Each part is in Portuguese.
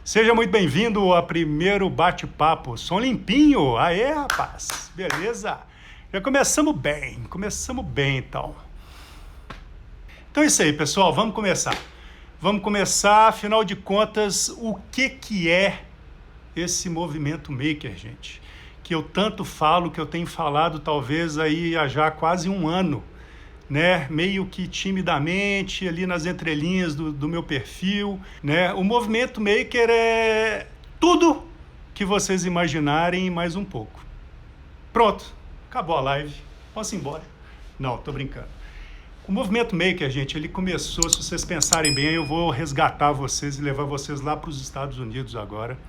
Seja muito bem-vindo ao primeiro bate-papo. Som limpinho. Aê, rapaz. Beleza? Já começamos bem então. Então é isso aí, pessoal. Vamos começar. Afinal de contas, o que é esse movimento maker, gente? Que eu tanto falo, que eu tenho falado talvez aí há já quase um ano, né? Meio que timidamente, ali nas entrelinhas do meu perfil, né? O movimento maker é tudo que vocês imaginarem e mais um pouco. Pronto, acabou a live, posso ir embora. Não, tô brincando. O movimento maker, gente, ele começou, se vocês pensarem bem, eu vou resgatar vocês e levar vocês lá para os Estados Unidos agora.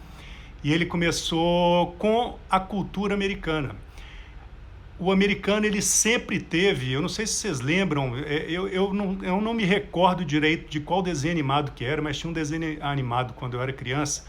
E ele começou com a cultura americana. O americano, ele sempre teve, eu não sei se vocês lembram, eu não me recordo direito de qual desenho animado que era, mas tinha um desenho animado quando eu era criança,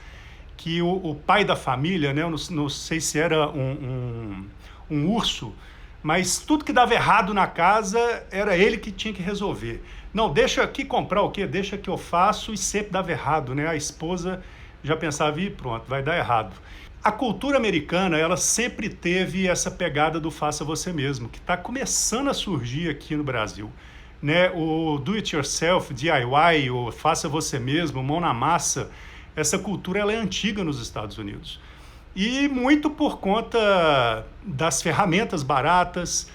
que o pai da família, né, eu não sei se era um urso, mas tudo que dava errado na casa era ele que tinha que resolver. Não, deixa aqui comprar o quê? Deixa que eu faço, e sempre dava errado, né? A esposa já pensava, e pronto, vai dar errado. A cultura americana, ela sempre teve essa pegada do faça você mesmo, que está começando a surgir aqui no Brasil, né? O do it yourself, DIY, o faça você mesmo, mão na massa, essa cultura ela é antiga nos Estados Unidos. E muito por conta das ferramentas baratas,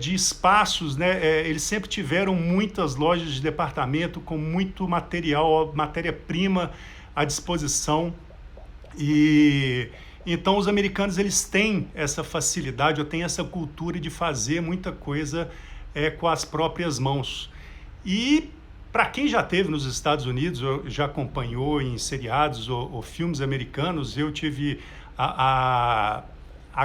de espaços, né? Eles sempre tiveram muitas lojas de departamento com muito material, matéria-prima à disposição. E então os americanos, eles têm essa facilidade, ou têm essa cultura de fazer muita coisa com as próprias mãos. E para quem já esteve nos Estados Unidos, ou já acompanhou em seriados ou filmes americanos, eu tive a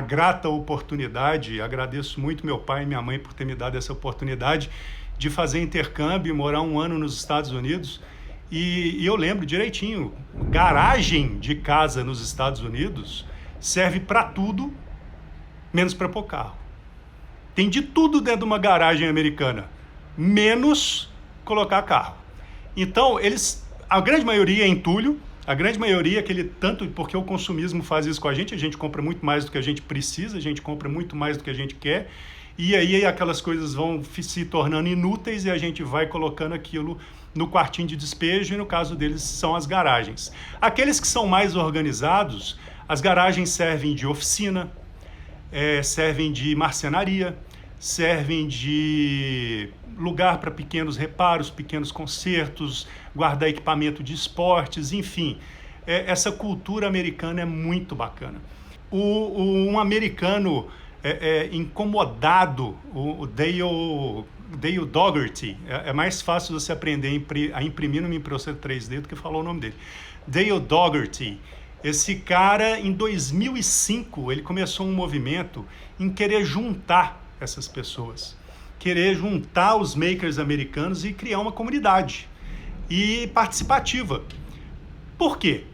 grata oportunidade, agradeço muito meu pai e minha mãe por ter me dado essa oportunidade de fazer intercâmbio e morar um ano nos Estados Unidos. E eu lembro direitinho, garagem de casa nos Estados Unidos serve para tudo, menos para pôr carro. Tem de tudo dentro de uma garagem americana, menos colocar carro. Então, a grande maioria é entulho, a grande maioria, tanto porque o consumismo faz isso com a gente compra muito mais do que a gente precisa, a gente compra muito mais do que a gente quer, e aí aquelas coisas vão se tornando inúteis e a gente vai colocando aquilo no quartinho de despejo, e no caso deles são as garagens. Aqueles que são mais organizados, as garagens servem de oficina, servem de marcenaria, servem de lugar para pequenos reparos, pequenos consertos, guardar equipamento de esportes, enfim. Essa cultura americana é muito bacana. Um americano incomodado, o Dale Dougherty, é mais fácil você aprender a imprimir numa impressora 3D do que falar o nome dele. Dale Dougherty, esse cara, em 2005, ele começou um movimento em querer juntar essas pessoas, querer juntar os makers americanos e criar uma comunidade e participativa. Por quê?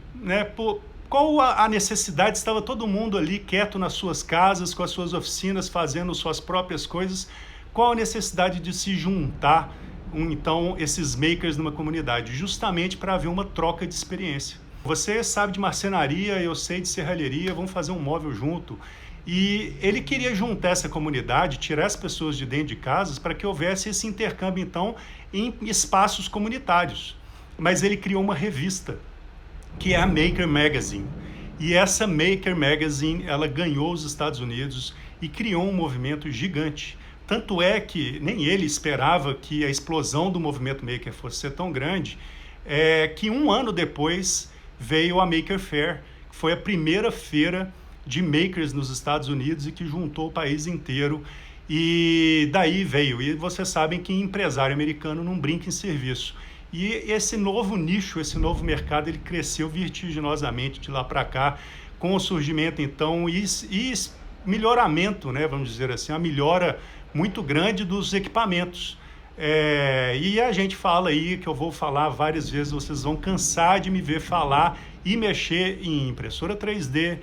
Qual a necessidade? Estava todo mundo ali quieto nas suas casas, com as suas oficinas, fazendo suas próprias coisas. Qual a necessidade de se juntar, então, esses makers numa comunidade? Justamente para haver uma troca de experiência. Você sabe de marcenaria, eu sei de serralheria, vamos fazer um móvel junto. E ele queria juntar essa comunidade, tirar as pessoas de dentro de casas para que houvesse esse intercâmbio, então, em espaços comunitários. Mas ele criou uma revista, que é a Maker Magazine. E essa Maker Magazine, ela ganhou os Estados Unidos e criou um movimento gigante. Tanto é que nem ele esperava que a explosão do movimento maker fosse ser tão grande, que um ano depois veio a Maker Faire, que foi a primeira feira de makers nos Estados Unidos e que juntou o país inteiro. E daí veio. E vocês sabem que empresário americano não brinca em serviço. E esse novo nicho, esse novo mercado, ele cresceu vertiginosamente de lá para cá, com o surgimento, então, e melhoramento, né, vamos dizer assim, a melhora muito grande dos equipamentos. E a gente fala aí, que eu vou falar várias vezes, vocês vão cansar de me ver falar e mexer em impressora 3D,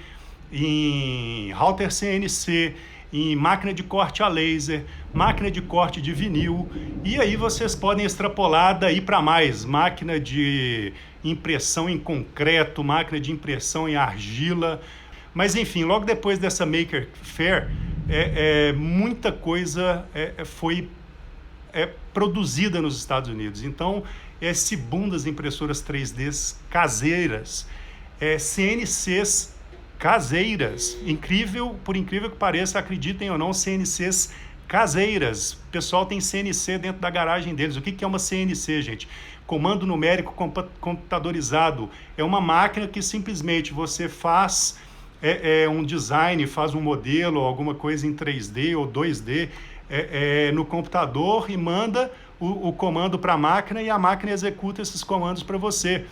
em router CNC, em máquina de corte a laser, máquina de corte de vinil, e aí vocês podem extrapolar daí para mais, máquina de impressão em concreto, máquina de impressão em argila. Mas enfim, logo depois dessa Maker Faire, muita coisa foi produzida nos Estados Unidos. Então, esse boom das impressoras 3D caseiras, CNCs caseiras, por incrível que pareça, acreditem ou não, CNCs caseiras. O pessoal tem CNC dentro da garagem deles. O que é uma CNC, gente? Comando numérico computadorizado. É uma máquina que simplesmente você faz um design, faz um modelo, alguma coisa em 3D ou 2D no computador e manda o comando para a máquina e a máquina executa esses comandos para você.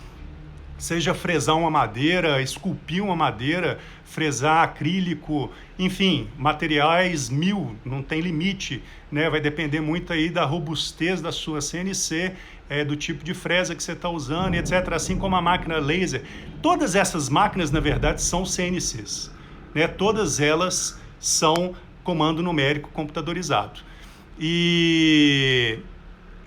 Seja fresar uma madeira, esculpir uma madeira, fresar acrílico, enfim, materiais não tem limite, né? Vai depender muito aí da robustez da sua CNC, do tipo de fresa que você está usando, etc. Assim como a máquina laser. Todas essas máquinas, na verdade, são CNCs, né? Todas elas são comando numérico computadorizado. E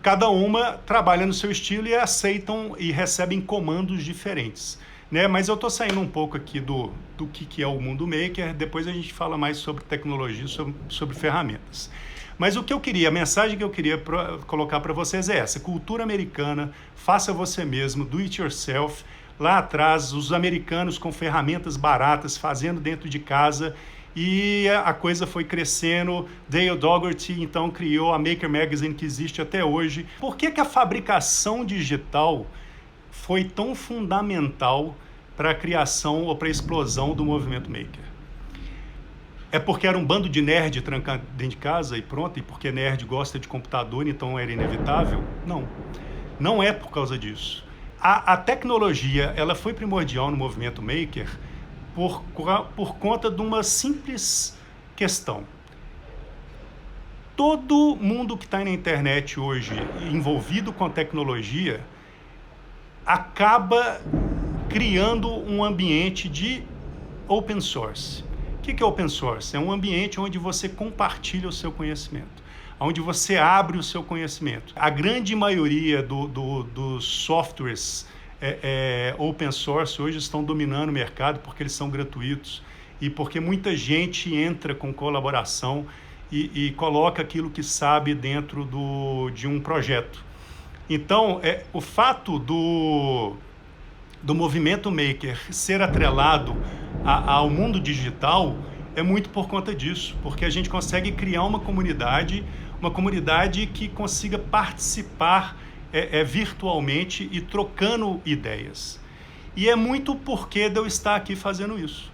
cada uma trabalha no seu estilo e aceitam e recebem comandos diferentes, né? Mas eu estou saindo um pouco aqui do que é o mundo maker, depois a gente fala mais sobre tecnologia, sobre ferramentas. Mas a mensagem que eu queria colocar para vocês é essa: cultura americana, faça você mesmo, do it yourself. Lá atrás, os americanos com ferramentas baratas, fazendo dentro de casa, e a coisa foi crescendo. Dale Dougherty então criou a Maker Magazine, que existe até hoje. Por que a fabricação digital foi tão fundamental para a criação ou para a explosão do movimento maker? É porque era um bando de nerd trancado dentro de casa e pronto, e porque nerd gosta de computador, então era inevitável? Não, não é por causa disso. A tecnologia, ela foi primordial no movimento maker por conta de uma simples questão. Todo mundo que está na internet hoje envolvido com tecnologia acaba criando um ambiente de open source. O que é open source? É um ambiente onde você compartilha o seu conhecimento, onde você abre o seu conhecimento. A grande maioria dos softwares open source hoje estão dominando o mercado porque eles são gratuitos e porque muita gente entra com colaboração e coloca aquilo que sabe dentro de um projeto. Então, o fato do movimento maker ser atrelado ao mundo digital é muito por conta disso, porque a gente consegue criar uma comunidade que consiga participar virtualmente e trocando ideias. E é muito porque de eu estar aqui fazendo isso.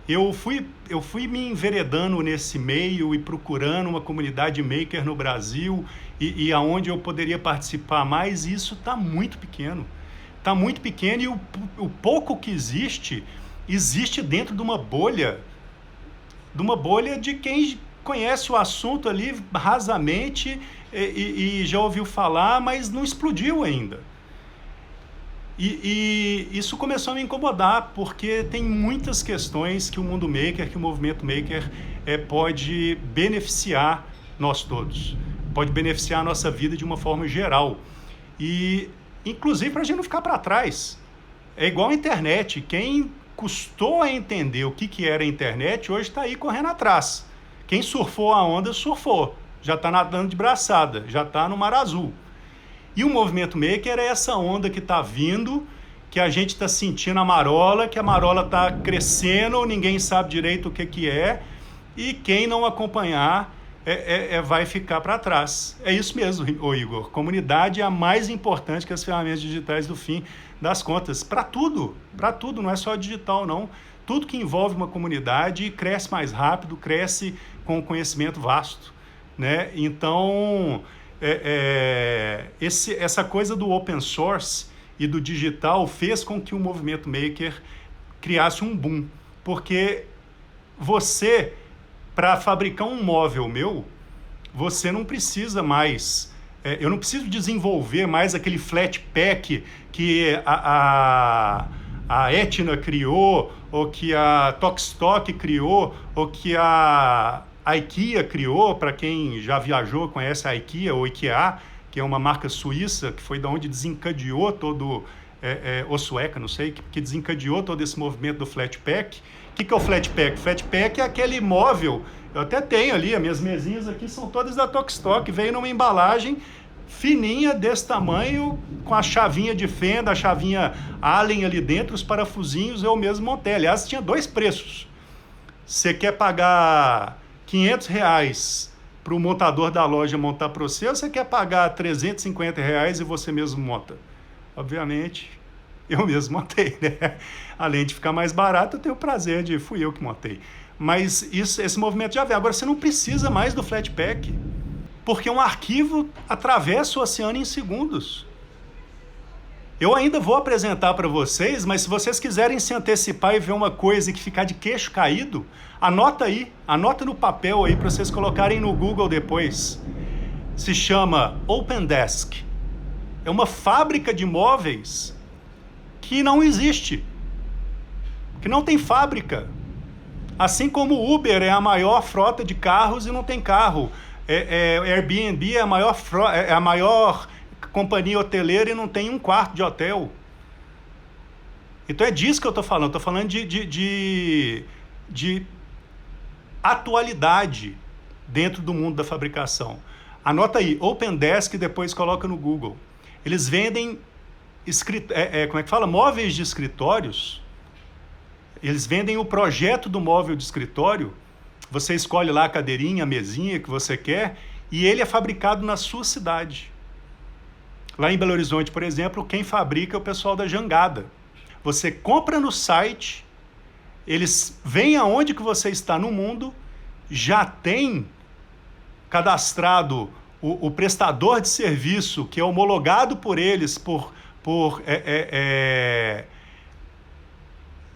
Eu fui me enveredando nesse meio e procurando uma comunidade maker no Brasil e aonde eu poderia participar mais, e isso está muito pequeno. Está muito pequeno e o pouco que existe dentro de uma bolha de quem conhece o assunto ali rasamente e já ouviu falar, mas não explodiu ainda. E isso começou a me incomodar, porque tem muitas questões que o mundo maker, que o movimento maker pode beneficiar nós todos, pode beneficiar a nossa vida de uma forma geral. E, inclusive, para a gente não ficar para trás. É igual a internet. Quem custou a entender o que era a internet, hoje está aí correndo atrás. Quem surfou a onda, surfou. Já está nadando de braçada, já está no mar azul. E o movimento maker é essa onda que está vindo, que a gente está sentindo a marola, que a marola está crescendo, ninguém sabe direito o que é, e quem não acompanhar vai ficar para trás. É isso mesmo, Igor. Comunidade é a mais importante que as ferramentas digitais do fim das contas. Para tudo, não é só digital, não. Tudo que envolve uma comunidade cresce mais rápido, cresce com conhecimento vasto, né? Então, essa coisa do open source e do digital fez com que o movimento maker criasse um boom, porque você, para fabricar um móvel meu, você não precisa mais, eu não preciso desenvolver mais aquele flat pack que a Etna criou, ou que a Tokstok criou, ou que a IKEA criou. Para quem já viajou, conhece a IKEA ou IKEA, que é uma marca suíça, que foi da onde desencadeou todo ou sueca, não sei, que desencadeou todo esse movimento do flat pack. O que é o flat pack? Flat pack é aquele móvel, eu até tenho ali, as minhas mesinhas aqui são todas da Tokstok, veio numa embalagem fininha desse tamanho, com a chavinha de fenda, a chavinha Allen ali dentro, os parafusinhos eu mesmo montei. Aliás, tinha 2 preços. Você quer pagar R$500 para o montador da loja montar para você, ou você quer pagar R$350 e você mesmo monta? Obviamente, eu mesmo montei, né? Além de ficar mais barato, eu tenho o prazer de fui eu que montei. Mas esse movimento já vem. Agora, você não precisa mais do flat pack, porque um arquivo atravessa o oceano em segundos. Eu ainda vou apresentar para vocês, mas se vocês quiserem se antecipar e ver uma coisa que ficar de queixo caído, anota aí, anota no papel aí para vocês colocarem no Google depois. Se chama OpenDesk. É uma fábrica de móveis que não existe, que não tem fábrica. Assim como o Uber é a maior frota de carros e não tem carro. Airbnb é a maior companhia hoteleira e não tem um quarto de hotel. Então é disso que eu estou falando. Estou falando de atualidade dentro do mundo da fabricação. Anota aí, OpenDesk e depois coloca no Google. Eles vendem móveis de escritórios. Eles vendem o projeto do móvel de escritório. Você escolhe lá a cadeirinha, a mesinha que você quer e ele é fabricado na sua cidade. Lá em Belo Horizonte, por exemplo, quem fabrica é o pessoal da Jangada. Você compra no site, eles veem aonde que você está no mundo, já tem cadastrado o prestador de serviço, que é homologado por eles, por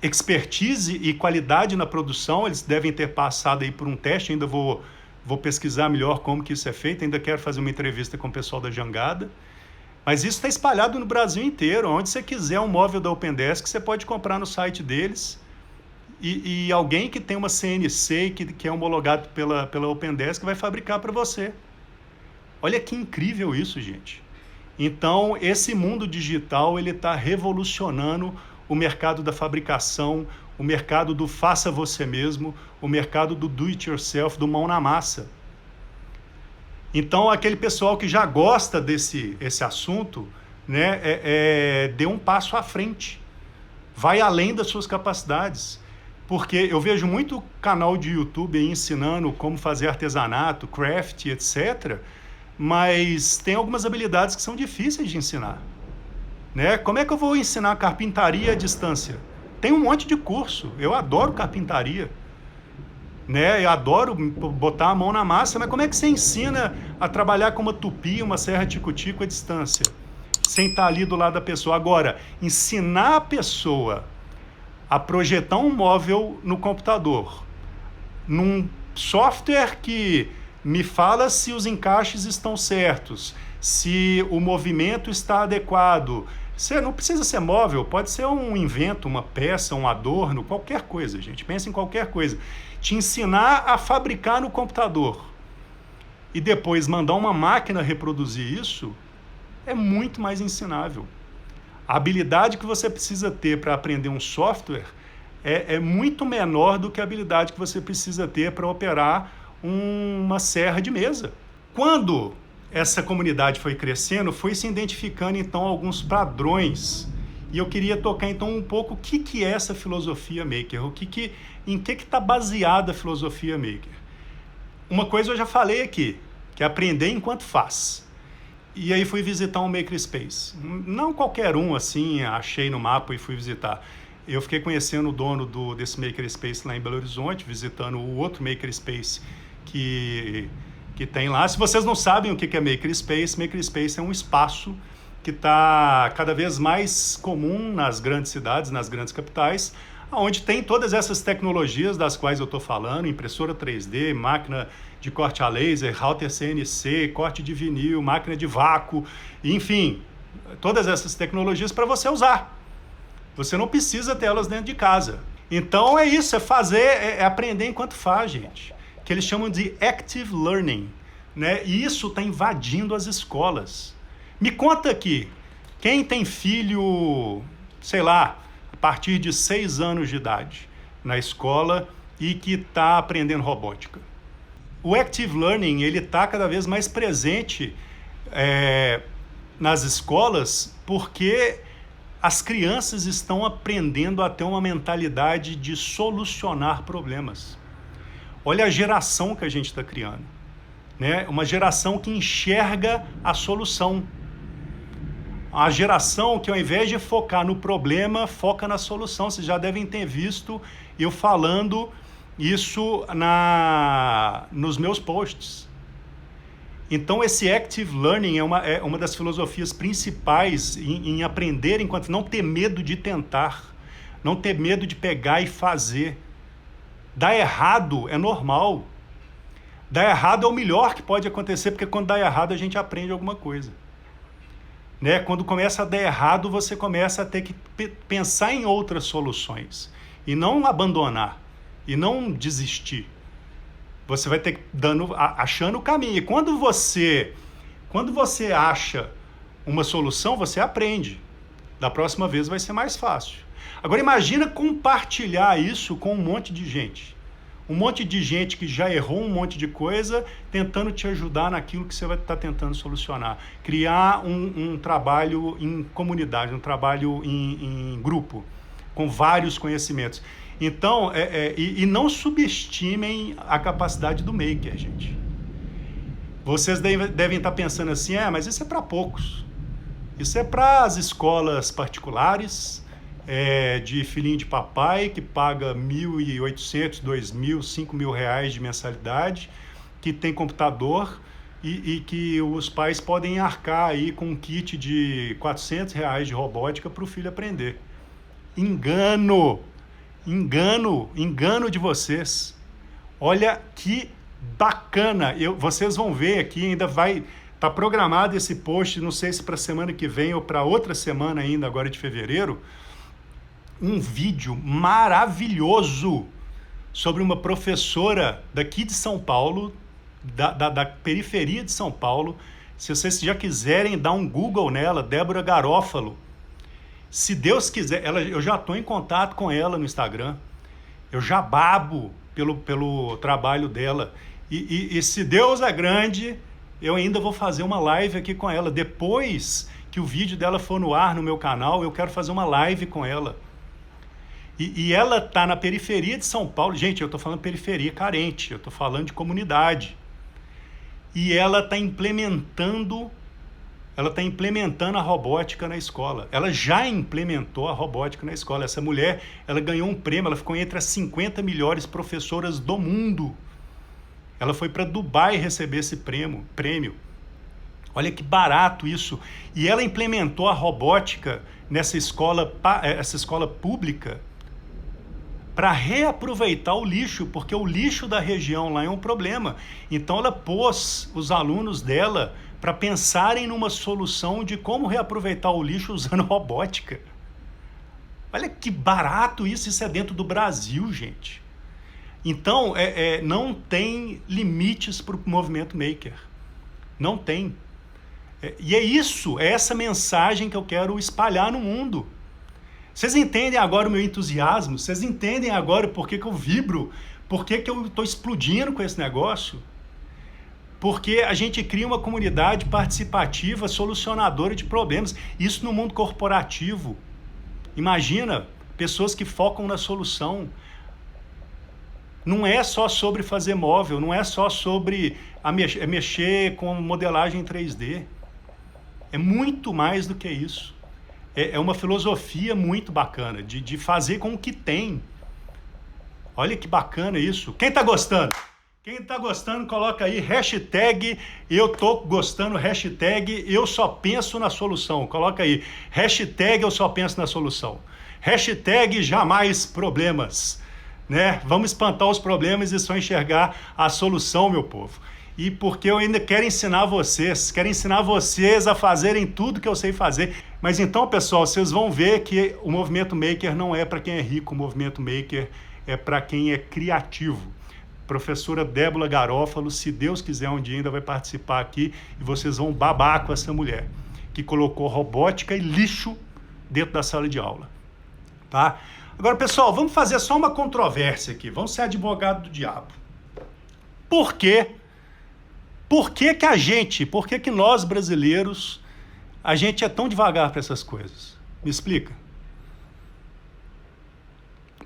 expertise e qualidade na produção. Eles devem ter passado aí por um teste, ainda vou pesquisar melhor como que isso é feito, ainda quero fazer uma entrevista com o pessoal da Jangada. Mas isso está espalhado no Brasil inteiro. Onde você quiser um móvel da OpenDesk, você pode comprar no site deles. E alguém que tem uma CNC, que é homologado pela OpenDesk, vai fabricar para você. Olha que incrível isso, gente. Então, esse mundo digital ele está revolucionando o mercado da fabricação, o mercado do faça você mesmo, o mercado do do it yourself, do mão na massa. Então, aquele pessoal que já gosta desse assunto, né, dê um passo à frente. Vai além das suas capacidades. Porque eu vejo muito canal de YouTube aí ensinando como fazer artesanato, craft, etc. Mas tem algumas habilidades que são difíceis de ensinar. Né? Como é que eu vou ensinar carpintaria à distância? Tem um monte de curso. Eu adoro carpintaria. Né? Eu adoro botar a mão na massa, mas como é que você ensina a trabalhar com uma tupi, uma serra tico-tico à distância? Sem estar ali do lado da pessoa. Agora, ensinar a pessoa a projetar um móvel no computador, num software que me fala se os encaixes estão certos, se o movimento está adequado. Você não precisa ser móvel, pode ser um invento, uma peça, um adorno, qualquer coisa, gente. Pensa em qualquer coisa. Te ensinar a fabricar no computador e depois mandar uma máquina reproduzir isso é muito mais ensinável. A habilidade que você precisa ter para aprender um software é muito menor do que a habilidade que você precisa ter para operar uma serra de mesa. Quando essa comunidade foi crescendo, foi se identificando então alguns padrões. E eu queria tocar então um pouco o que é essa filosofia maker, em que está baseada a filosofia maker. Uma coisa eu já falei aqui, que é aprender enquanto faz. E aí fui visitar um makerspace. Não qualquer um, assim, achei no mapa e fui visitar. Eu fiquei conhecendo o dono desse makerspace lá em Belo Horizonte, visitando o outro makerspace que tem lá. Se vocês não sabem o que é makerspace é um espaço que está cada vez mais comum nas grandes cidades, nas grandes capitais, onde tem todas essas tecnologias das quais eu estou falando, impressora 3D, máquina de corte a laser, router CNC, corte de vinil, máquina de vácuo, enfim, todas essas tecnologias para você usar. Você não precisa tê-las dentro de casa. Então é isso, é aprender enquanto faz, gente. Que eles chamam de active learning, né? E isso está invadindo as escolas. Me conta aqui, Quem tem filho, sei lá, a partir de 6 anos de idade na escola e que está aprendendo robótica? O Active Learning ele está cada vez mais presente nas escolas porque as crianças estão aprendendo a ter uma mentalidade de solucionar problemas. Olha a geração que a gente está criando, né? Uma geração que enxerga a solução. A geração que ao invés de focar no problema, foca na solução. Vocês já devem ter visto eu falando isso nos meus posts. Então esse Active Learning é uma das filosofias principais em aprender enquanto não ter medo de tentar, não ter medo de pegar e fazer. Dar errado é normal. Dar errado é o melhor que pode acontecer, porque quando dá errado a gente aprende alguma coisa. Né? Quando começa a dar errado, você começa a ter que pensar em outras soluções. E não abandonar. E não desistir. Você vai ter que achando o caminho. E quando você acha uma solução, você aprende. Da próxima vez vai ser mais fácil. Agora imagina compartilhar isso com um monte de gente. Um monte de gente que já errou um monte de coisa, tentando te ajudar naquilo que você vai estar tentando solucionar. Criar um trabalho em comunidade, um trabalho em grupo, com vários conhecimentos. Então, e não subestimem a capacidade do maker, gente. Vocês devem estar pensando assim, mas isso é para poucos. Isso é para as escolas particulares, de filhinho de papai, que paga R$1.800, R$2.000, R$5.000 de mensalidade, que tem computador e que os pais podem arcar aí com um kit de R$400 de robótica para o filho aprender. Engano de vocês. Olha que bacana. Vocês vão ver aqui, ainda vai estar programado esse post, não sei se para a semana que vem ou para outra semana ainda, agora de fevereiro, um vídeo maravilhoso sobre uma professora daqui de São Paulo, da periferia de São Paulo. Se vocês já quiserem dar um Google nela, Débora Garófalo. Se Deus quiser, eu já estou em contato com ela no Instagram. Eu já babo pelo trabalho dela. E se Deus é grande, eu ainda vou fazer uma live aqui com ela. Depois que o vídeo dela for no ar no meu canal, eu quero fazer uma live com ela. E ela está na periferia de São Paulo. Gente, eu estou falando periferia carente, eu estou falando de comunidade. E ela está implementando a robótica na escola. Ela já implementou a robótica na escola. Essa mulher, ela ganhou um prêmio, ela ficou entre as 50 melhores professoras do mundo. Ela foi para Dubai receber esse prêmio. Olha que barato isso. E ela implementou a robótica nessa escola, essa escola pública, para reaproveitar o lixo, porque o lixo da região lá é um problema. Então ela pôs os alunos dela para pensarem numa solução de como reaproveitar o lixo usando robótica. Olha que barato isso é dentro do Brasil, gente. Então, não tem limites para o movimento maker. Não tem. E é essa mensagem que eu quero espalhar no mundo. Vocês entendem agora o meu entusiasmo? Vocês entendem agora por que eu vibro? Por que eu estou explodindo com esse negócio? Porque a gente cria uma comunidade participativa, solucionadora de problemas. Isso no mundo corporativo. Imagina, pessoas que focam na solução. Não é só sobre fazer móvel, não é só sobre mexer com modelagem em 3D. É muito mais do que isso. É uma filosofia muito bacana, de fazer com o que tem. Olha que bacana isso. Quem está gostando? Quem está gostando, coloca aí hashtag eu tô gostando, hashtag eu só penso na solução. Coloca aí, hashtag eu só penso na solução. Hashtag jamais problemas. Né? Vamos espantar os problemas e só enxergar a solução, meu povo. E porque eu ainda quero ensinar vocês a fazerem tudo que eu sei fazer. Mas então, pessoal, vocês vão ver que o movimento maker não é para quem é rico, o movimento maker é para quem é criativo. Professora Débora Garófalo, se Deus quiser, um dia ainda vai participar aqui e vocês vão babar com essa mulher. que colocou robótica e lixo dentro da sala de aula, tá? Agora, pessoal, vamos fazer só uma controvérsia aqui, vamos ser advogado do diabo. Por quê? Por que nós brasileiros, a gente é tão devagar para essas coisas? Me explica.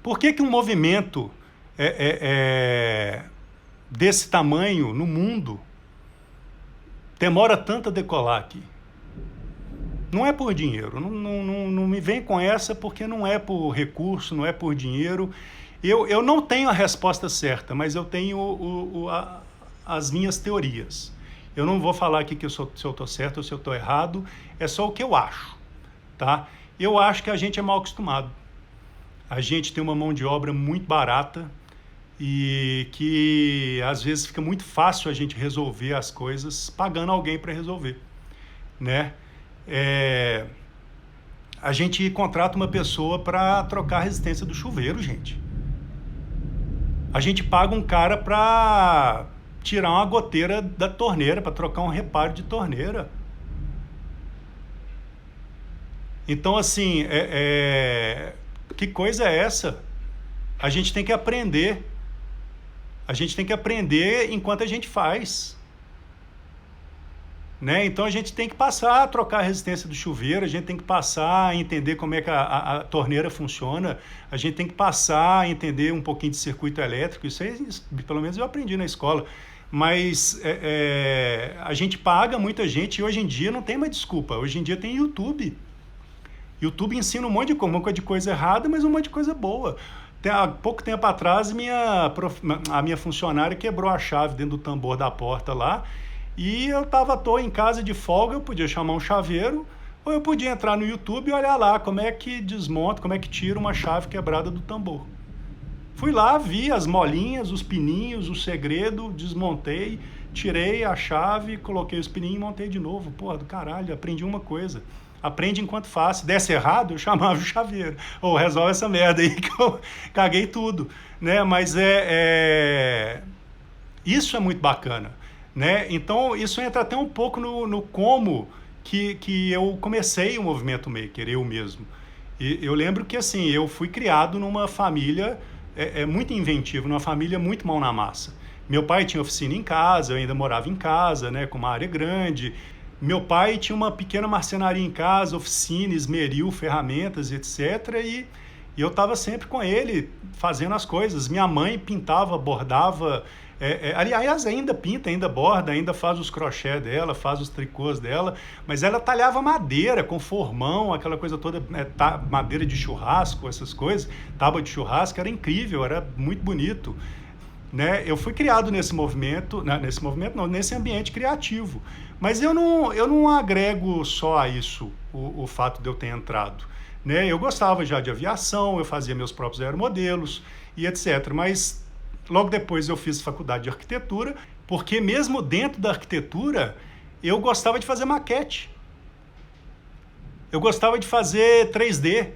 Por que um movimento desse tamanho no mundo demora tanto a decolar aqui? Não é por dinheiro, não me vem com essa, porque não é por recurso, não é por dinheiro. Eu não tenho a resposta certa, mas eu tenho as minhas teorias. Eu não vou falar aqui se eu estou certo ou se eu estou errado, é só o que eu acho, tá? Eu acho que a gente é mal acostumado. A gente tem uma mão de obra muito barata e que às vezes fica muito fácil a gente resolver as coisas pagando alguém para resolver, né? A gente contrata uma pessoa para trocar a resistência do chuveiro, gente. A gente paga um cara para tirar uma goteira da torneira, para trocar um reparo de torneira. Então, assim, que coisa é essa? A gente tem que aprender. A gente tem que aprender enquanto a gente faz. Né? Então a gente tem que passar a trocar a resistência do chuveiro, a gente tem que passar a entender como é que a torneira funciona, a gente tem que passar a entender um pouquinho de circuito elétrico, isso aí pelo menos eu aprendi na escola, mas a gente paga muita gente e hoje em dia não tem mais desculpa, hoje em dia tem YouTube. YouTube ensina um monte de coisa errada, mas um monte de coisa boa. Há pouco tempo atrás a minha funcionária quebrou a chave dentro do tambor da porta lá, e eu estava à toa em casa de folga, eu podia chamar um chaveiro, ou eu podia entrar no YouTube e olhar lá como é que desmonta, como é que tira uma chave quebrada do tambor. Fui lá, vi as molinhas, os pininhos, o segredo, desmontei, tirei a chave, coloquei os pininhos e montei de novo. Porra, do caralho, aprendi uma coisa. Aprende enquanto faz. Se desse errado, eu chamava o chaveiro. Ou resolve essa merda aí que eu caguei tudo. Né? Mas isso é muito bacana. Né? Então, isso entra até um pouco no como que eu comecei o movimento maker, eu mesmo. E eu lembro que, assim, eu fui criado numa família muito inventiva, numa família muito mão na massa. Meu pai tinha oficina em casa, eu ainda morava em casa, né, com uma área grande. Meu pai tinha uma pequena marcenaria em casa, oficina, esmeril, ferramentas, etc. E eu estava sempre com ele, fazendo as coisas. Minha mãe pintava, bordava... aliás, ainda pinta, ainda borda, ainda faz os crochê dela, faz os tricôs dela, mas ela talhava madeira com formão, aquela coisa toda, madeira de churrasco, essas coisas, tábua de churrasco, era incrível, era muito bonito. Né? Eu fui criado nesse ambiente criativo, mas eu não agrego só a isso o fato de eu ter entrado. Né? Eu gostava já de aviação, eu fazia meus próprios aeromodelos e etc., mas... Logo depois eu fiz faculdade de arquitetura, porque mesmo dentro da arquitetura, eu gostava de fazer maquete. Eu gostava de fazer 3D,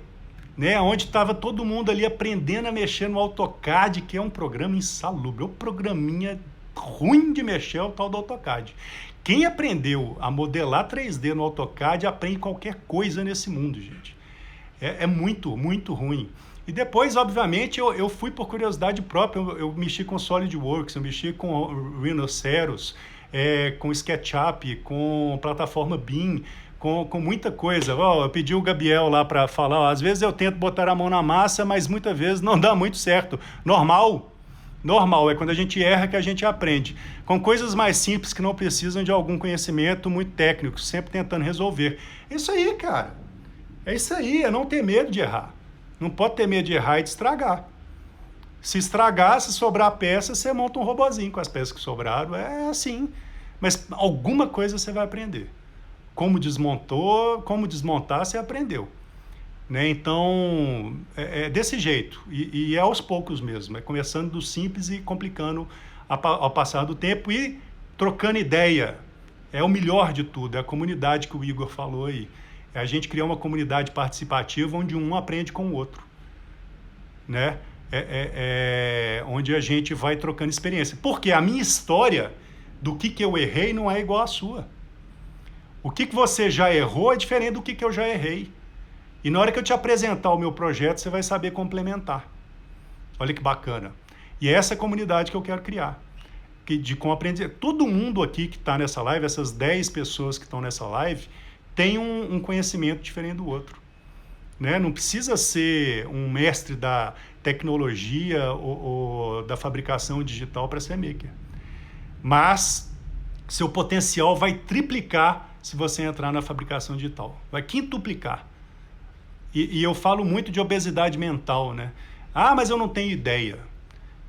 né? Onde estava todo mundo ali aprendendo a mexer no AutoCAD, que é um programa insalubre. É um programinha ruim de mexer, é o tal do AutoCAD. Quem aprendeu a modelar 3D no AutoCAD aprende qualquer coisa nesse mundo, gente. É muito, muito ruim. E depois, obviamente, eu fui por curiosidade própria, eu mexi com SolidWorks, eu mexi com Rhinoceros, com SketchUp, com plataforma BIM, com muita coisa. Eu pedi o Gabriel lá para falar, às vezes eu tento botar a mão na massa, mas muitas vezes não dá muito certo. Normal, é quando a gente erra que a gente aprende. Com coisas mais simples que não precisam de algum conhecimento muito técnico, sempre tentando resolver. Isso aí, cara. É isso aí, é não ter medo de errar. Não pode ter medo de errar e de estragar. Se estragar, se sobrar peça, você monta um robozinho com as peças que sobraram. É assim. Mas alguma coisa você vai aprender. Como desmontar, você aprendeu. Né? Então, é desse jeito. E é aos poucos mesmo. É começando do simples e complicando ao passar do tempo e trocando ideia. É o melhor de tudo. É a comunidade que o Igor falou aí. É a gente criar uma comunidade participativa onde um aprende com o outro, né? Onde a gente vai trocando experiência. Porque a minha história do que eu errei não é igual à sua. O que você já errou é diferente do que eu já errei. E na hora que eu te apresentar o meu projeto, você vai saber complementar. Olha que bacana. E é essa comunidade que eu quero criar. Com aprender. Todo mundo aqui que está nessa live, essas 10 pessoas que estão nessa live, tem um conhecimento diferente do outro. Né? Não precisa ser um mestre da tecnologia ou da fabricação digital para ser maker. Mas seu potencial vai triplicar se você entrar na fabricação digital. Vai quintuplicar. E eu falo muito de obesidade mental, né? Ah, mas eu não tenho ideia.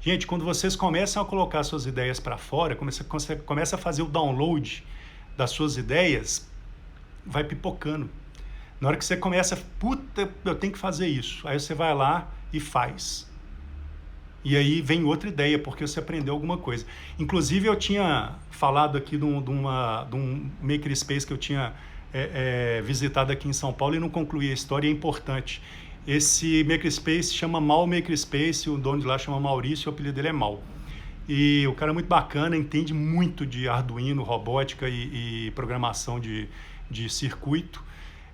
Gente, quando vocês começam a colocar suas ideias para fora, começa a fazer o download das suas ideias, vai pipocando. Na hora que você começa, puta, eu tenho que fazer isso. Aí você vai lá e faz. E aí vem outra ideia, porque você aprendeu alguma coisa. Inclusive, eu tinha falado aqui de um makerspace que eu tinha visitado aqui em São Paulo e não concluí a história, é importante. Esse makerspace chama Mal Makerspace, o dono de lá chama Maurício, o apelido dele é Mal. E o cara é muito bacana, entende muito de Arduino, robótica e programação de circuito.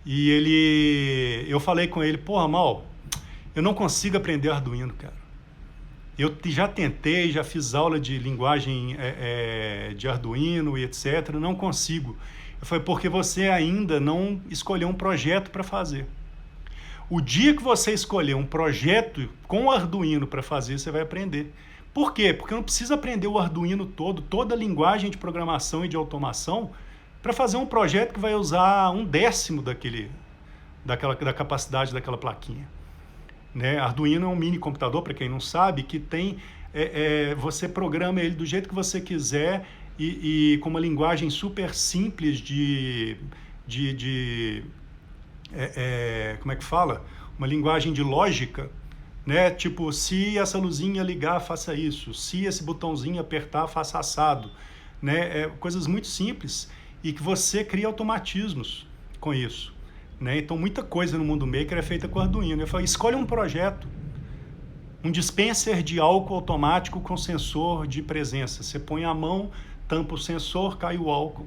E eu falei com ele, porra, Mal, eu não consigo aprender Arduino, cara. Eu já tentei, já fiz aula de linguagem de Arduino e etc, não consigo. Eu falei, porque você ainda não escolheu um projeto para fazer. O dia que você escolher um projeto com Arduino para fazer, você vai aprender. Por quê? Porque não precisa aprender o Arduino todo, toda a linguagem de programação e de automação, para fazer um projeto que vai usar 1/10 da capacidade daquela plaquinha. Né? Arduino é um mini computador, para quem não sabe, que tem você programa ele do jeito que você quiser e com uma linguagem super simples como é que fala? Uma linguagem de lógica, né? Tipo, se essa luzinha ligar, faça isso. Se esse botãozinho apertar, faça assado. Né? Coisas muito simples e que você cria automatismos com isso. Né? Então, muita coisa no mundo maker é feita com Arduino. Eu falei, escolhe um projeto. Um dispenser de álcool automático com sensor de presença. Você põe a mão, tampa o sensor, cai o álcool.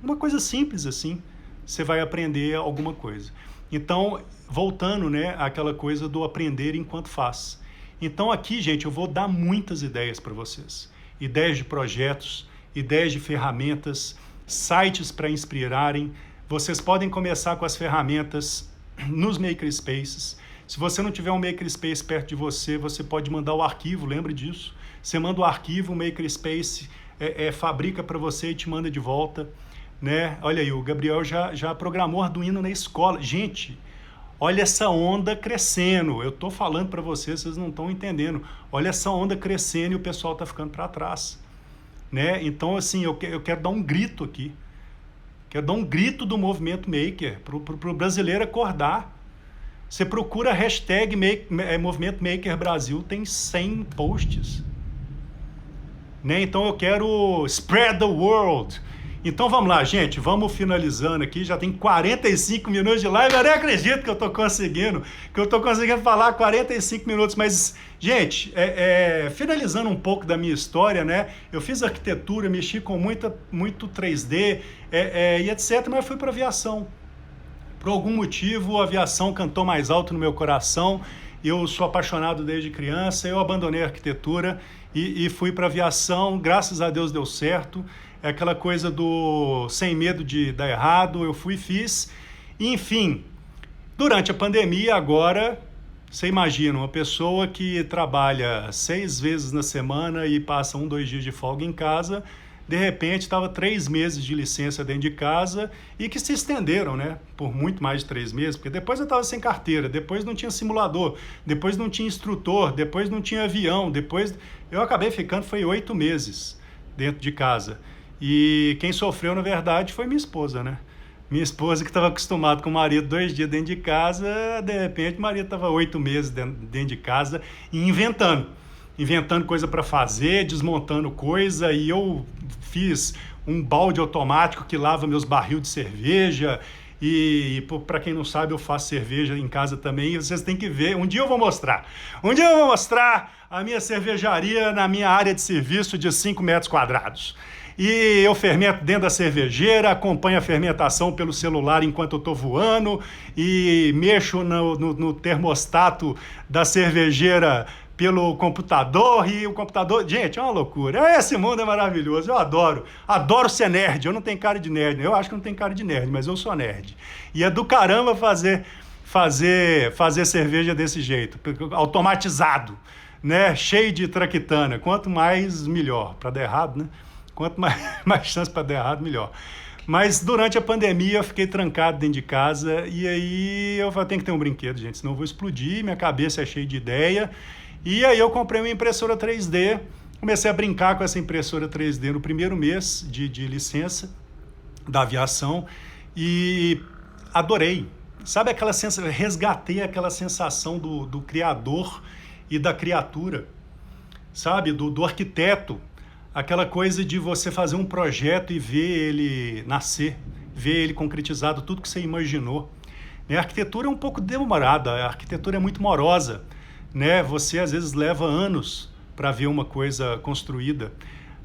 Uma coisa simples assim. Você vai aprender alguma coisa. Então, voltando, né, àquela coisa do aprender enquanto faz. Então aqui, gente, eu vou dar muitas ideias para vocês. Ideias de projetos, ideias de ferramentas, sites para inspirarem. Vocês podem começar com as ferramentas nos makerspaces. Se você não tiver um makerspace perto de você, você pode mandar o arquivo, lembre disso. Você manda o arquivo, o makerspace fabrica para você e te manda de volta. Né? Olha aí, o Gabriel já programou Arduino na escola. Gente, olha essa onda crescendo. Eu estou falando para vocês não estão entendendo. Olha essa onda crescendo e o pessoal está ficando para trás. Né? Então, assim, eu quero dar um grito aqui. Quero dar um grito do movimento maker, para o brasileiro acordar. Você procura a hashtag Movimento Maker Brasil, tem 100 posts. Né? Então eu quero spread the world. Então vamos lá, gente, vamos finalizando aqui, já tem 45 minutos de live, eu nem acredito que eu estou conseguindo falar 45 minutos, mas, gente, finalizando um pouco da minha história, né, eu fiz arquitetura, mexi com muito 3D e etc, mas fui para aviação. Por algum motivo, a aviação cantou mais alto no meu coração, eu sou apaixonado desde criança, eu abandonei a arquitetura e fui para aviação, graças a Deus deu certo. É aquela coisa do sem medo de dar errado, eu fui e fiz. E, enfim, durante a pandemia agora, você imagina uma pessoa que trabalha 6 vezes na semana e passa 1, 2 dias de folga em casa, de repente estava 3 meses de licença dentro de casa e que se estenderam, né, por muito mais de 3 meses, porque depois eu estava sem carteira, depois não tinha simulador, depois não tinha instrutor, depois não tinha avião, depois eu acabei ficando, foi 8 meses dentro de casa. E quem sofreu, na verdade, foi minha esposa, né? Minha esposa que estava acostumada com o marido 2 dias dentro de casa, de repente o marido estava 8 meses dentro de casa e inventando coisa para fazer, desmontando coisa, e eu fiz um balde automático que lava meus barril de cerveja, e para quem não sabe, eu faço cerveja em casa também, e vocês têm que ver, um dia eu vou mostrar a minha cervejaria na minha área de serviço de 5 metros quadrados. e eu fermento dentro da cervejeira, acompanho a fermentação pelo celular enquanto eu estou voando e mexo no termostato da cervejeira pelo computador, e o computador... Gente, é uma loucura. Esse mundo é maravilhoso, eu adoro. Adoro ser nerd. Eu não tenho cara de nerd. Eu acho que não tenho cara de nerd, mas eu sou nerd. E é do caramba fazer cerveja desse jeito, automatizado, né? Cheio de traquitana. Quanto mais, melhor. Para dar errado, né? Quanto mais chance para dar errado, melhor. Mas durante a pandemia eu fiquei trancado dentro de casa e aí eu falei, tem que ter um brinquedo, gente, senão eu vou explodir, minha cabeça é cheia de ideia. E aí eu comprei uma impressora 3D, comecei a brincar com essa impressora 3D no primeiro mês de licença da aviação e adorei. Sabe aquela sensação, resgatei aquela sensação do criador e da criatura, sabe, do arquiteto, aquela coisa de você fazer um projeto e ver ele nascer, ver ele concretizado, tudo que você imaginou. A arquitetura é um pouco demorada, a arquitetura é muito morosa, né? Você às vezes leva anos para ver uma coisa construída,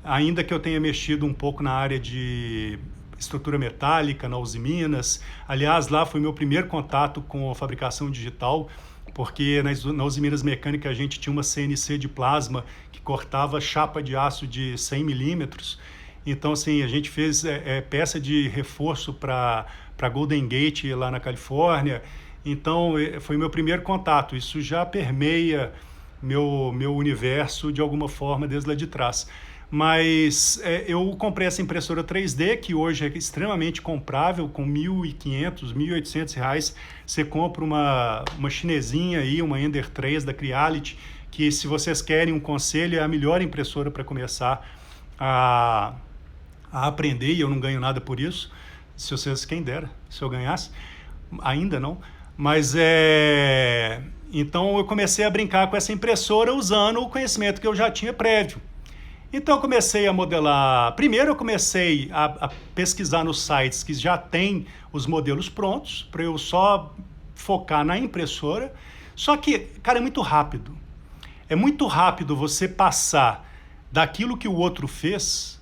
ainda que eu tenha mexido um pouco na área de estrutura metálica, na Uzi Minas. Aliás, lá foi meu primeiro contato com a fabricação digital, porque na Uzi Minas Mecânica a gente tinha uma CNC de plasma que cortava chapa de aço de 100 milímetros. Então, assim, a gente fez peça de reforço para Golden Gate lá na Califórnia. Então, foi meu primeiro contato. Isso já permeia meu universo de alguma forma desde lá de trás. Mas eu comprei essa impressora 3D, que hoje é extremamente comprável, com R$1.500, R$1.800. Você compra uma chinesinha aí, uma Ender 3 da Creality, que se vocês querem um conselho, é a melhor impressora para começar a aprender, e eu não ganho nada por isso. Se vocês, quem dera, se eu ganhasse, ainda não. Mas então eu comecei a brincar com essa impressora usando o conhecimento que eu já tinha prévio. Então eu comecei a modelar. Primeiro eu comecei a pesquisar nos sites que já tem os modelos prontos, para eu só focar na impressora. Só que, cara, é muito rápido. É muito rápido você passar daquilo que o outro fez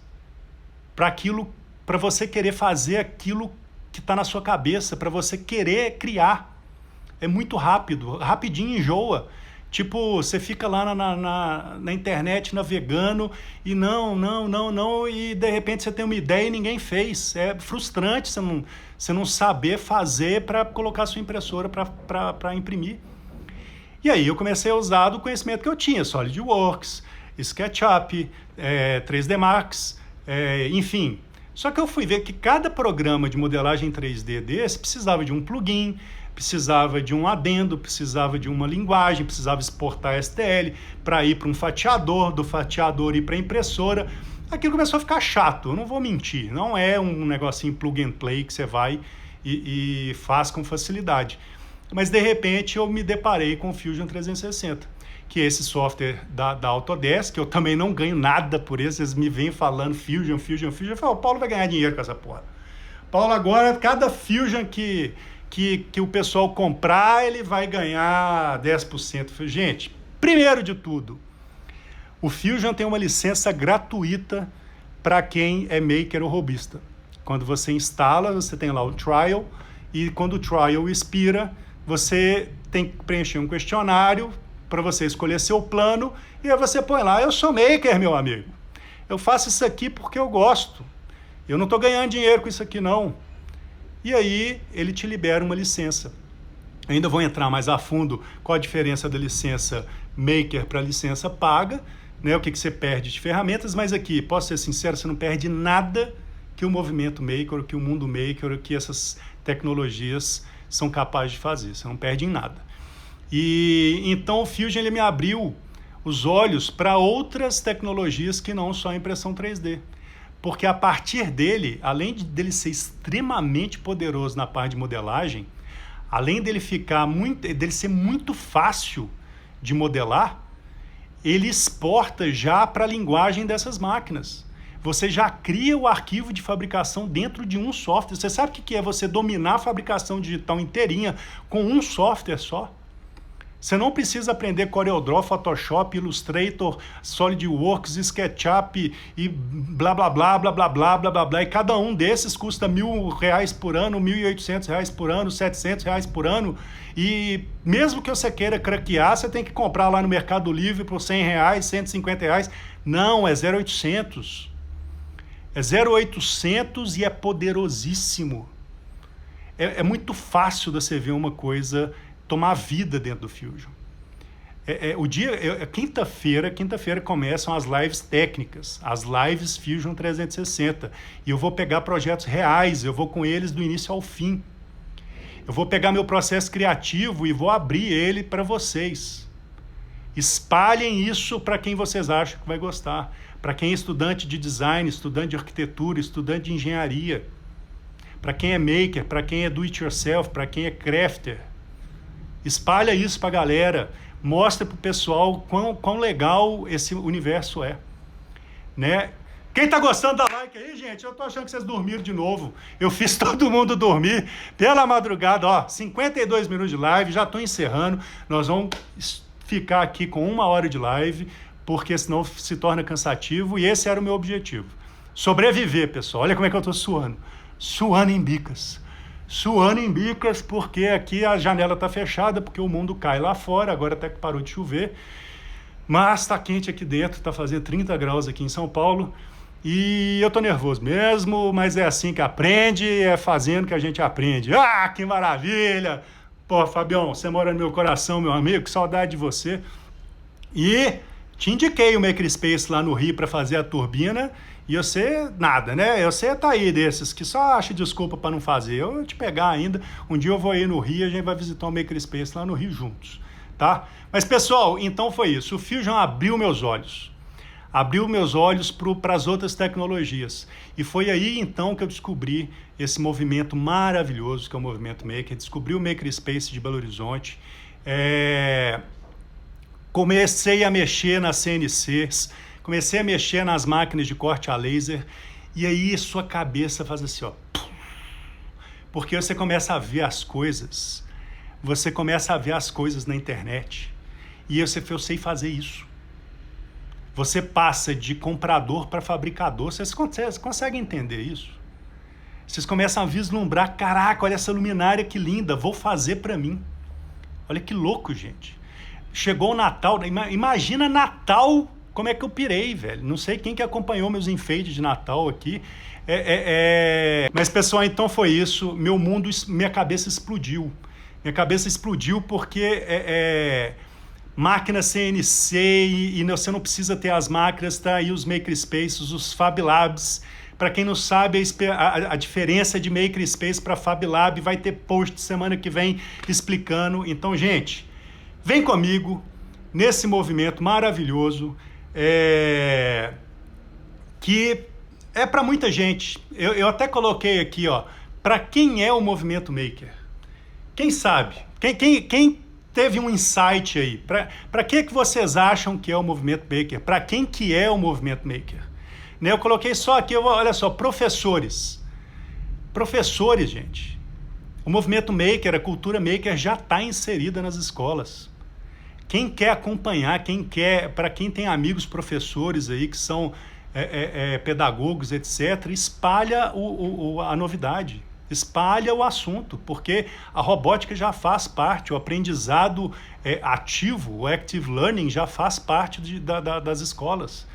para você querer fazer aquilo que está na sua cabeça, para você querer criar. É muito rápido, rapidinho enjoa. Tipo, você fica lá na internet navegando e não, e de repente você tem uma ideia e ninguém fez. É frustrante você não saber fazer para colocar sua impressora para imprimir. E aí eu comecei a usar do conhecimento que eu tinha, SolidWorks, SketchUp, 3D Max, enfim. Só que eu fui ver que cada programa de modelagem 3D desse precisava de um plugin, precisava de um adendo, precisava de uma linguagem, precisava exportar STL para ir para um fatiador, do fatiador ir para a impressora. Aquilo começou a ficar chato, eu não vou mentir, não é um negocinho plug and play que você vai e faz com facilidade. Mas de repente eu me deparei com o Fusion 360, que é esse software da Autodesk, que eu também não ganho nada por isso, eles me vêm falando Fusion, eu falo, o Paulo vai ganhar dinheiro com essa porra. Paulo, agora cada Fusion que o pessoal comprar, ele vai ganhar 10%. Gente, primeiro de tudo, o Fusion tem uma licença gratuita para quem é maker ou robista. Quando você instala, você tem lá o trial, e quando o trial expira, você tem que preencher um questionário para você escolher seu plano, e aí você põe lá, eu sou maker, meu amigo. Eu faço isso aqui porque eu gosto. Eu não estou ganhando dinheiro com isso aqui, não. E aí ele te libera uma licença. Ainda vou entrar mais a fundo qual a diferença da licença Maker para a licença paga, né? O que você perde de ferramentas, mas aqui, posso ser sincero, você não perde nada que o movimento Maker, que o mundo Maker, que essas tecnologias são capazes de fazer. Você não perde em nada. E então o Fusion ele me abriu os olhos para outras tecnologias que não só a impressão 3D. Porque a partir dele, além dele ser extremamente poderoso na parte de modelagem, além dele ser muito fácil de modelar, ele exporta já para a linguagem dessas máquinas. Você já cria o arquivo de fabricação dentro de um software. Você sabe o que é você dominar a fabricação digital inteirinha com um software só? Você não precisa aprender CorelDRAW, Photoshop, Illustrator, SolidWorks, SketchUp e blá, blá, blá, blá, blá, blá, blá, blá, blá. E cada um desses custa R$1.000 por ano, R$1.800 por ano, R$700 por ano. E mesmo que você queira craquear, você tem que comprar lá no Mercado Livre por R$100, R$150. Não, é 0.800. É 0.800 e é poderosíssimo. É muito fácil de você ver uma coisa tomar vida dentro do Fusion. Quinta-feira começam as lives técnicas, as lives Fusion 360. E eu vou pegar projetos reais, eu vou com eles do início ao fim. Eu vou pegar meu processo criativo e vou abrir ele para vocês. Espalhem isso para quem vocês acham que vai gostar. Para quem é estudante de design, estudante de arquitetura, estudante de engenharia. Para quem é maker, para quem é do-it-yourself, para quem é crafter. Espalha isso para a galera. Mostra para o pessoal quão legal esse universo é. Né? Quem tá gostando da like aí, gente? Eu tô achando que vocês dormiram de novo. Eu fiz todo mundo dormir pela madrugada. Ó, 52 minutos de live, já tô encerrando. Nós vamos ficar aqui com 1 hora de live, porque senão se torna cansativo. E esse era o meu objetivo. Sobreviver, pessoal. Olha como é que eu tô suando. Suando em bicas. Suando em bicas, porque aqui a janela tá fechada, porque o mundo cai lá fora, agora até que parou de chover. Mas tá quente aqui dentro, tá fazendo 30 graus aqui em São Paulo. E eu tô nervoso mesmo, mas é assim que aprende, é fazendo que a gente aprende. Ah, que maravilha! Pô, Fabião, você mora no meu coração, meu amigo, que saudade de você. E te indiquei o Makerspace lá no Rio para fazer a turbina, e você, nada, né? Você tá aí desses que só acha desculpa para não fazer. Eu vou te pegar ainda, um dia eu vou ir no Rio, a gente vai visitar o Makerspace lá no Rio juntos, tá? Mas, pessoal, então foi isso. O Fusion abriu meus olhos. Abriu meus olhos para as outras tecnologias. E foi aí, então, que eu descobri esse movimento maravilhoso, que é o Movimento Maker. Descobri o Makerspace de Belo Horizonte. Comecei a mexer nas CNCs, comecei a mexer nas máquinas de corte a laser, e aí sua cabeça faz assim, ó. Porque você começa a ver as coisas, na internet, e eu sei fazer isso. Você passa de comprador para fabricador. Vocês conseguem entender isso? Vocês começam a vislumbrar, caraca, olha essa luminária que linda, vou fazer para mim. Olha que louco, gente. Chegou o Natal, imagina Natal, como é que eu pirei, velho. Não sei quem que acompanhou meus enfeites de Natal aqui. Mas, pessoal, então foi isso. Minha cabeça explodiu. Minha cabeça explodiu porque... máquina CNC e você não precisa ter as máquinas, tá aí os Makerspaces, os Fab Labs. Para quem não sabe a diferença de Makerspace para Fab Lab, vai ter post semana que vem explicando. Então, gente, vem comigo nesse movimento maravilhoso que é para muita gente. Eu até coloquei aqui, ó, para quem é o movimento Maker? Quem sabe? Quem teve um insight aí? Para que vocês acham que é o movimento Maker? Para quem que é o movimento Maker? Né, eu coloquei só aqui, olha só, professores. Professores, gente. O movimento Maker, a cultura Maker já está inserida nas escolas. Quem quer acompanhar, para quem tem amigos professores aí que são pedagogos, etc., espalha a novidade. Espalha o assunto, porque a robótica já faz parte, o aprendizado ativo, o active learning já faz parte das escolas.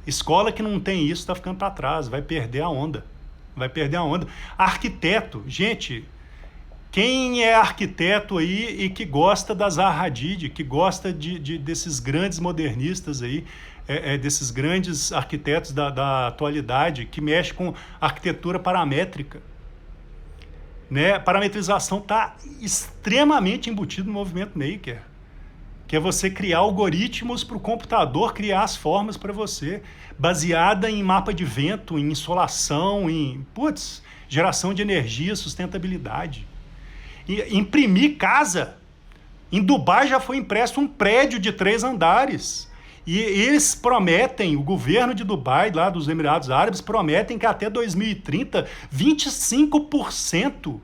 Escola que não tem isso está ficando para trás, vai perder a onda. Arquiteto, gente, quem é arquiteto aí e que gosta da Zaha Hadid, que gosta desses grandes modernistas aí, desses grandes arquitetos da atualidade, que mexe com arquitetura paramétrica. Né? Parametrização está extremamente embutido no movimento Maker, que é você criar algoritmos para o computador criar as formas para você, baseada em mapa de vento, em insolação, em geração de energia, sustentabilidade. E imprimir casa. Em Dubai já foi impresso um prédio de 3 andares. E eles prometem, o governo de Dubai, lá dos Emirados Árabes, prometem que até 2030, 25%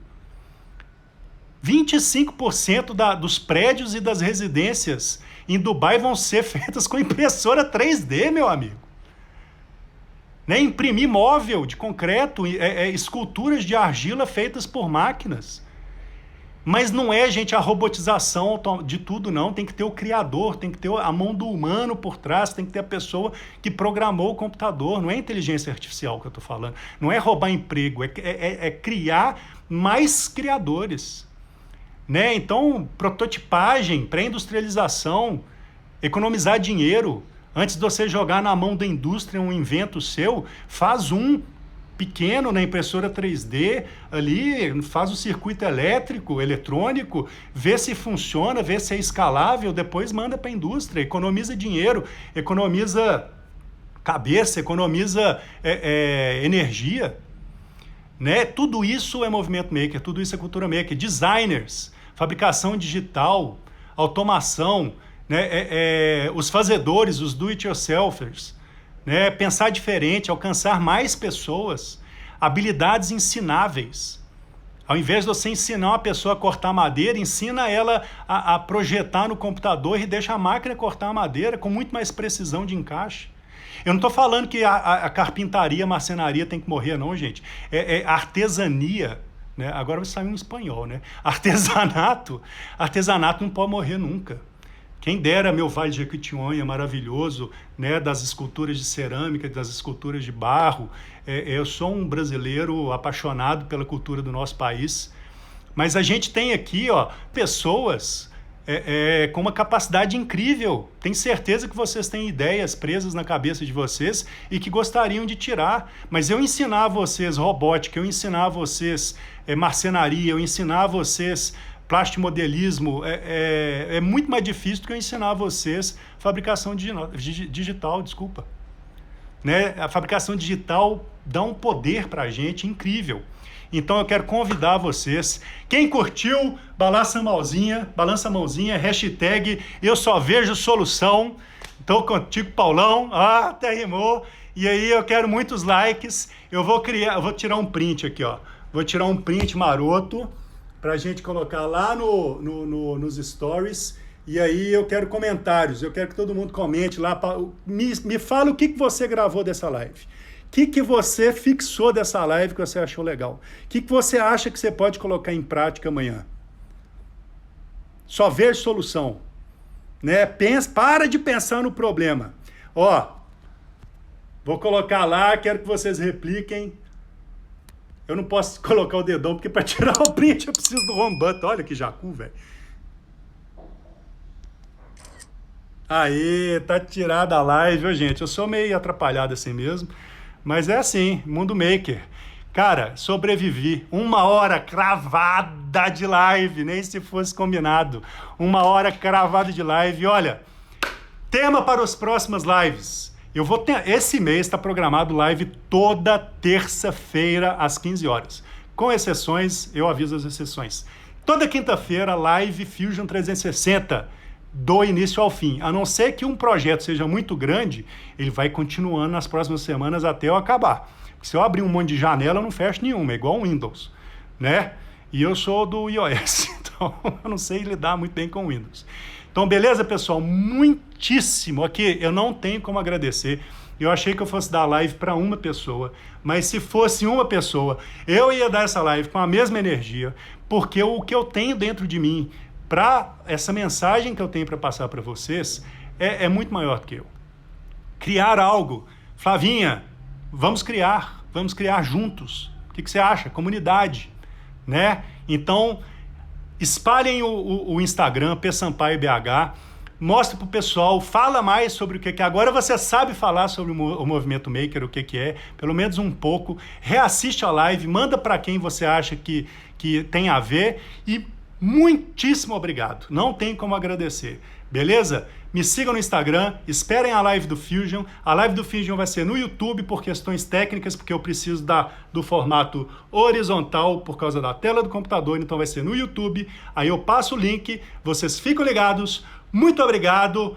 25% dos prédios e das residências em Dubai vão ser feitas com impressora 3D, meu amigo. Né? Imprimir móvel de concreto, esculturas de argila feitas por máquinas. Mas não é, gente, a robotização de tudo, não. Tem que ter o criador, tem que ter a mão do humano por trás, tem que ter a pessoa que programou o computador. Não é inteligência artificial que eu estou falando. Não é roubar emprego, é criar mais criadores. Né? Então, prototipagem, pré-industrialização, economizar dinheiro. Antes de você jogar na mão da indústria um invento seu, faz um pequeno na impressora 3D, ali faz o circuito elétrico, eletrônico, vê se funciona, vê se é escalável, depois manda para a indústria, economiza dinheiro, economiza cabeça, economiza energia. Né? Tudo isso é movimento maker, tudo isso é cultura maker. Designers, fabricação digital, automação, né? Os fazedores, os do-it-yourselfers, né? Pensar diferente, alcançar mais pessoas, habilidades ensináveis. Ao invés de você ensinar uma pessoa a cortar madeira, ensina ela a projetar no computador e deixa a máquina cortar a madeira com muito mais precisão de encaixe. Eu não estou falando que a carpintaria, a marcenaria tem que morrer, não, gente. Artesania, né? Agora vai sair um espanhol, né? Artesanato não pode morrer nunca. Quem dera meu Vale de Jequitinhonha maravilhoso, né, das esculturas de cerâmica, das esculturas de barro. Eu sou um brasileiro apaixonado pela cultura do nosso país, mas a gente tem aqui, ó, pessoas com uma capacidade incrível. Tenho certeza que vocês têm ideias presas na cabeça de vocês e que gostariam de tirar. Mas eu ensinar vocês robótica, eu ensinar vocês marcenaria, eu ensinar vocês plastimodelismo, é muito mais difícil do que eu ensinar vocês fabricação digital, desculpa. Né? A fabricação digital dá um poder para a gente incrível. Então eu quero convidar vocês. Quem curtiu, balança a mãozinha, hashtag eu só vejo solução. Estou contigo, Paulão. Ah, até rimou. E aí eu quero muitos likes. Eu vou tirar um print aqui, ó. Vou tirar um print maroto para a gente colocar lá nos stories. E aí eu quero comentários. Eu quero que todo mundo comente lá. Me fala o que você gravou dessa live. O que você fixou dessa live que você achou legal? O que você acha que você pode colocar em prática amanhã? Só vejo solução. Né? Para de pensar no problema. Ó, vou colocar lá, quero que vocês repliquem. Eu não posso colocar o dedão, porque para tirar o print eu preciso do home button. Olha que jacu, velho. Aí, tá tirada a live, viu, gente? Eu sou meio atrapalhado assim mesmo. Mas é assim, mundo maker. Cara, sobrevivi. 1 hora cravada de live, nem se fosse combinado. 1 hora cravada de live. Olha, tema para as próximas lives. Esse mês está programado live toda terça-feira às 15 horas. Com exceções, eu aviso as exceções. Toda quinta-feira, live Fusion 360. Do início ao fim. A não ser que um projeto seja muito grande, ele vai continuando nas próximas semanas até eu acabar. Se eu abrir um monte de janela, eu não fecho nenhuma, é igual o Windows, né? E eu sou do iOS, então eu não sei lidar muito bem com o Windows. Então, beleza, pessoal? Muitíssimo. Aqui, eu não tenho como agradecer. Eu achei que eu fosse dar live para uma pessoa, mas se fosse uma pessoa, eu ia dar essa live com a mesma energia, porque o que eu tenho dentro de mim, para essa mensagem que eu tenho para passar para vocês, é muito maior do que eu. Criar algo. Flavinha, vamos criar juntos. O que você acha? Comunidade, né? Então, espalhem o Instagram, psampaio.bh, mostre para o pessoal, fala mais sobre o que é. Agora você sabe falar sobre o movimento maker, o que é, pelo menos um pouco. Reassiste a live, manda para quem você acha que tem a ver e muitíssimo obrigado. Não tem como agradecer. Beleza? Me sigam no Instagram, esperem a live do Fusion. A live do Fusion vai ser no YouTube por questões técnicas, porque eu preciso do formato horizontal por causa da tela do computador, então vai ser no YouTube. Aí eu passo o link, vocês ficam ligados. Muito obrigado.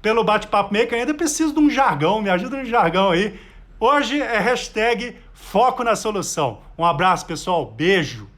Pelo bate-papo maker, ainda preciso de um jargão, me ajuda no jargão aí. Hoje é hashtag foco na solução. Um abraço, pessoal. Beijo.